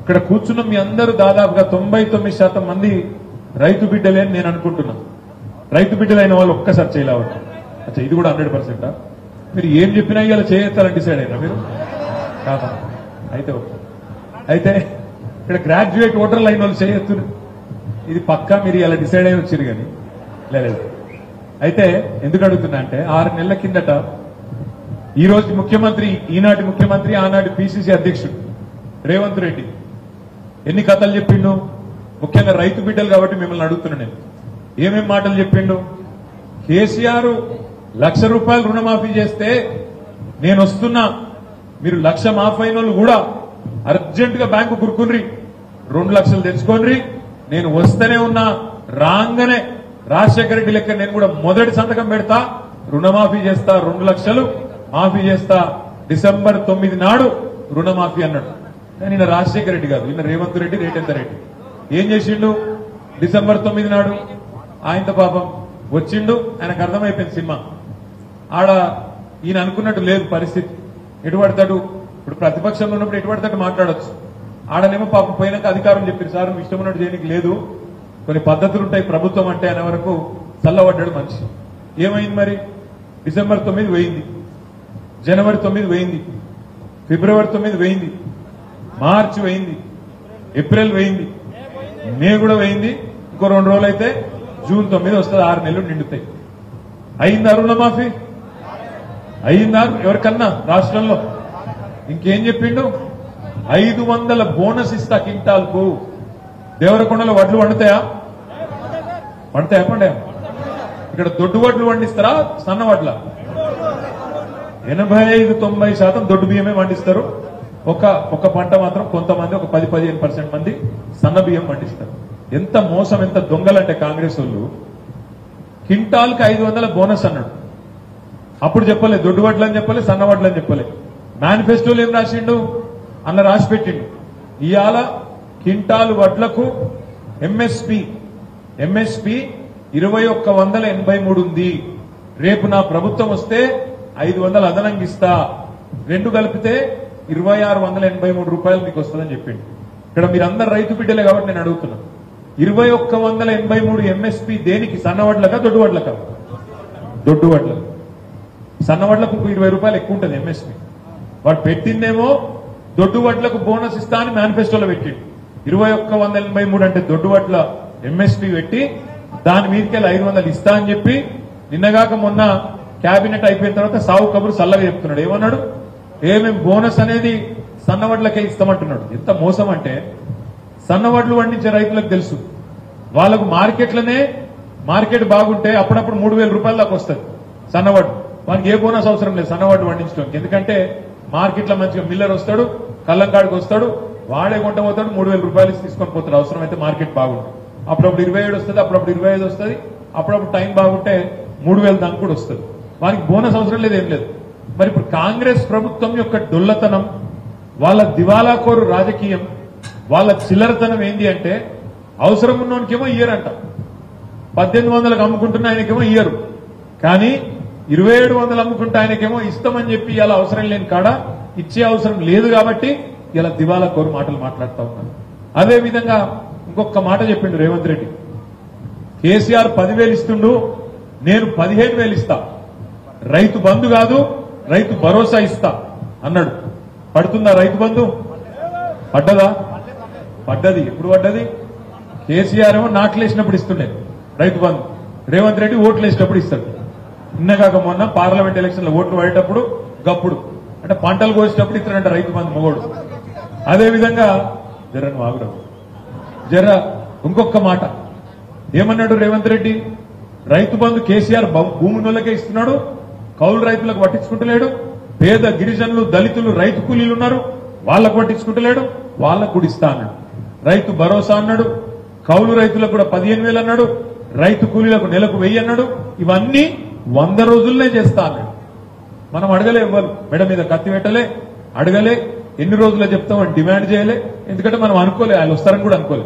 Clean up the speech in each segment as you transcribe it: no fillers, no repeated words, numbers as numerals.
ఇక్కడ కూర్చున్న మీ అందరూ దాదాపుగా 99% మంది రైతు బిడ్డలే అని నేను అనుకుంటున్నా. రైతు బిడ్డలైన వాళ్ళు ఒక్కసారి చేయలేవచ్చు. అచ్చా, ఇది కూడా 100%. మీరు ఏం చెప్పినా ఇలా చేయొచ్చారని డిసైడ్ అయినా మీరు కాదా? అయితే ఇక్కడ గ్రాడ్యుయేట్ ఓటర్ లైన్ వాళ్ళు చేయొచ్చు. ఇది పక్కా మీరు ఇలా డిసైడ్ అయి వచ్చారు కానీ లేదు. అయితే ఎందుకు అడుగుతున్నా అంటే 6 నెలల కిందట ఈ రోజు ముఖ్యమంత్రి, ఈనాటి ముఖ్యమంత్రి, ఆనాటి పిసిసి అధ్యక్షుడు రేవంత్ రెడ్డి ఎన్ని కథలు చెప్పిండు. ముఖ్యంగా రైతు బిడ్డలు కాబట్టి మిమ్మల్ని అడుగుతున్నా నేను, ఏమేం మాటలు చెప్పిండు. కేసీఆర్ 1,00,000 రూపాయలు రుణమాఫీ చేస్తే నేను వస్తున్నా, మీరు 1,00,000 మాఫీ అయిన వాళ్ళు కూడా అర్జెంట్ గా బ్యాంకు కురుకుని 2 లక్షలు తెచ్చుకోండి, నేను వస్తేనే ఉన్నా, రాగానే రాజశేఖర రెడ్డి లెక్క నేను కూడా మొదటి సంతకం పెడతా, రుణమాఫీ చేస్తా, 2 లక్షలు మాఫీ చేస్తా, డిసెంబర్ 9 నాడు రుణమాఫీ అన్నాడు. కానీ నిన్న రాజశేఖర రెడ్డి కాదు, నిన్న రేవంత్ రెడ్డి, రేటెంత రెడ్డి ఏం చేసిండు? డిసెంబర్ 9 నాడు ఆయనతో పాపం వచ్చిండు. ఆయనకు అర్థమైపోయింది సినిమా. ఆడ ఈయన అనుకున్నట్టు లేదు పరిస్థితి. ఎటు పడతాడు, ఇప్పుడు ప్రతిపక్షంలో ఉన్నప్పుడు ఎటు పడతాడు మాట్లాడొచ్చు. ఆడనేమో పాపం పోయినాక అధికారం చెప్పారు, సార్ మీ ఇష్టం ఉన్నట్టు చేయడానికి లేదు, కొన్ని పద్ధతులు ఉంటాయి ప్రభుత్వం అంటే అనే వరకు చల్లబడ్డాడు మనిషి. ఏమైంది మరి? డిసెంబర్ 9 పోయింది, జనవరి 9 పోయింది, ఫిబ్రవరి 9 పోయింది, మార్చి పోయింది, ఏప్రిల్ పోయింది, మే కూడా పోయింది. ఇంకో 2 రోజులు అయితే జూన్ 9 వస్తుంది. 6 నెలలు నిండుతాయి. అయిందా రుణమాఫీ? అయిందా ఎవరికన్నా రాష్ట్రంలో? ఇంకేం చెప్పిండు? 500 బోనస్ ఇస్తా కింటాల్కు. దేవరకొండలో వడ్లు వండుతాయా? పండాయా? ఇక్కడ దొడ్డు వడ్లు వండిస్తారా, సన్న వడ్ల? 85-90% దొడ్డు బియ్యమే పండిస్తారు. ఒక పంట మాత్రం కొంతమంది, ఒక 10-15% మంది సన్న బియ్యం పండిస్తారు. ఎంత మోసం, ఎంత దొంగలంటే కాంగ్రెస్ వాళ్ళు. కింటాల్కి 500 బోనస్ అన్నాడు. అప్పుడు చెప్పలే దొడ్డు వడ్లు అని చెప్పలే, సన్న వడ్లు అని చెప్పలే. మేనిఫెస్టోలో ఏం రాసిండు? అన్న రాసి పెట్టిండు. ఇవాళ కింటాలు వడ్లకు ఎంఎస్పి 2183 ఉంది. రేపు నా ప్రభుత్వం వస్తే 500 అదనంగా ఇస్తా, 2 కలిపితే 2683 రూపాయలు మీకు వస్తుందని చెప్పిండు. ఇక్కడ మీరందరు రైతు బిడ్డలే కాబట్టి నేను అడుగుతున్నా, 2183 ఎంఎస్పి దేనికి? సన్నవడ్లకా దొడ్డు వడ్లకా? దొడ్డు వడ్లకు. సన్నవడ్లకు 20 రూపాయలు ఎక్కువ ఉంటుంది ఎంఎస్పి. వాడు పెట్టిందేమో దొడ్డు వడ్లకు బోనస్ ఇస్తా అని మేనిఫెస్టోలో పెట్టిండు. 2183 అంటే దొడ్డు వడ్ల ఎంఎస్పి పెట్టి దాని మీదకెళ్ళి 500 ఇస్తా అని చెప్పి నిన్నగాక మొన్న కేబినెట్ అయిపోయిన తర్వాత సావు కబురు సల్లగా చెప్తున్నాడు. ఏమన్నాడు? ఏమేం బోనస్ అనేది సన్నవడ్లకే ఇస్తామంటున్నాడు. ఎంత మోసం అంటే, సన్నవడ్లు పండించే రైతులకు తెలుసు, వాళ్లకు మార్కెట్ బాగుంటే అప్పుడప్పుడు 3000 రూపాయల దాకా వస్తుంది సన్నవడ్లు. వానికి ఏ బోనస్ అవసరం లేదు సన్నవడ్లు పండించడానికి. ఎందుకంటే మార్కెట్లో మంచిగా మిల్లర్ వస్తాడు, కల్లంకాడికి వస్తాడు, వాడే కొంట పోతాడు, 3000 రూపాయలు తీసుకొని పోతాడు. అవసరమైతే మార్కెట్ బాగుంటుంది. అప్పుడప్పుడు 27 వస్తుంది, అప్పుడప్పుడు 25 వస్తుంది, అప్పుడప్పుడు టైం బాగుంటే 3000 దాకా కూడా వస్తుంది. వానికి బోనస్ అవసరం లేదు, ఏం లేదు. మరి ఇప్పుడు కాంగ్రెస్ ప్రభుత్వం యొక్క డొల్లతనం, వాళ్ళ దివాలాకోరు రాజకీయం, వాళ్ళ చిల్లరతనం ఏంటి అంటే, అవసరం ఉన్నోనికేమో ఇయ్యరంట. 1800 అమ్ముకుంటున్న ఆయనకేమో ఇయ్యరు, కానీ 2700 అమ్ముకుంటే ఆయనకేమో ఇస్తామని చెప్పి ఇలా అవసరం లేని కాడ ఇచ్చే అవసరం లేదు కాబట్టి ఇలా దివాలాకోరు మాటలు మాట్లాడుతూ ఉన్నారు. అదే విధంగా ఇంకొక మాట చెప్పిండు రేవంత్ రెడ్డి. కేసీఆర్ 10,000 ఇస్తుండు, నేను 15,000 ఇస్తా, రైతు బంధు కాదు రైతు భరోసా ఇస్తా అన్నాడు. పడుతుందా రైతు బంధు? పడ్డదా? పడ్డది. ఎప్పుడు పడ్డది? కేసీఆర్ ఏమో నాట్లేసినప్పుడు ఇస్తుండే రైతు బంధు, రేవంత్ రెడ్డి ఓట్లు వేసినప్పుడు ఇస్తాడు. నిన్నగాక మొన్న పార్లమెంట్ ఎలక్షన్ లో ఓట్లు పడేటప్పుడు గప్పుడు, అంటే పంటలు కోసేటప్పుడు ఇస్తాడంట రైతు బంధు మొగోడు. అదేవిధంగా జర ఇంకొక మాట ఏమన్నాడు రేవంత్ రెడ్డి? రైతు బంధు కేసీఆర్ భూములకే ఇస్తున్నాడు, కౌలు రైతులకు పట్టించుకుంటలేడు, పేద గిరిజనులు, దళితులు, రైతు కూలీలు ఉన్నారు, వాళ్లకు పట్టించుకుంటలేడు, వాళ్లకు కూడా ఇస్తా అన్నాడు. రైతు భరోసా అన్నాడు, కౌలు రైతులకు కూడా 15,000 అన్నాడు, రైతు కూలీలకు నెలకు 1000 అన్నాడు. ఇవన్నీ 100 రోజుల్లోనే చేస్తా అన్నాడు. మనం అడగలే, ఇవ్వాలి మెడ మీద కత్తి పెట్టలే, అడగలే, ఎన్ని రోజుల్లో చెప్తామని డిమాండ్ చేయలే. ఎందుకంటే మనం అనుకోలే, ఆయన వస్తారని కూడా అనుకోలే.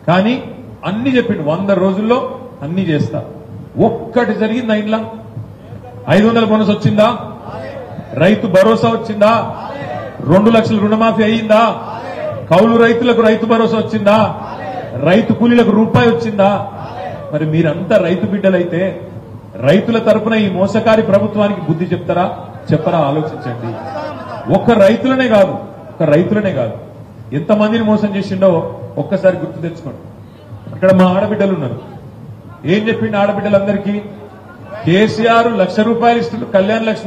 కానీ అన్ని చెప్పిండు, 100 రోజుల్లో అన్ని చేస్తా. ఒక్కటి జరిగింది ఇంట్లో? 500 బోనస్ వచ్చిందా? రైతు భరోసా వచ్చిందా? 2 లక్షల రుణమాఫీ అయ్యిందా? కౌలు రైతులకు రైతు భరోసా వచ్చిందా? రైతు కూలీలకు రూపాయి వచ్చిందా? మరి మీరంతా రైతు బిడ్డలైతే రైతుల తరపున ఈ మోసకారి ప్రభుత్వానికి బుద్ధి చెప్తారా చెప్పరా? ఆలోచించండి. ఒక్క రైతులనే కాదు ఎంతమందిని మోసం చేసిండో ఒక్కసారి గుర్తు తెచ్చుకోండి. ఇక్కడ మా ఆడబిడ్డలు ఉన్నారు. ఏం చెప్పిండు ఆడబిడ్డలందరికీ? కేసీఆర్ ₹1,00,000 ఇస్తుండ్రు, కళ్యాణ లక్ష్మి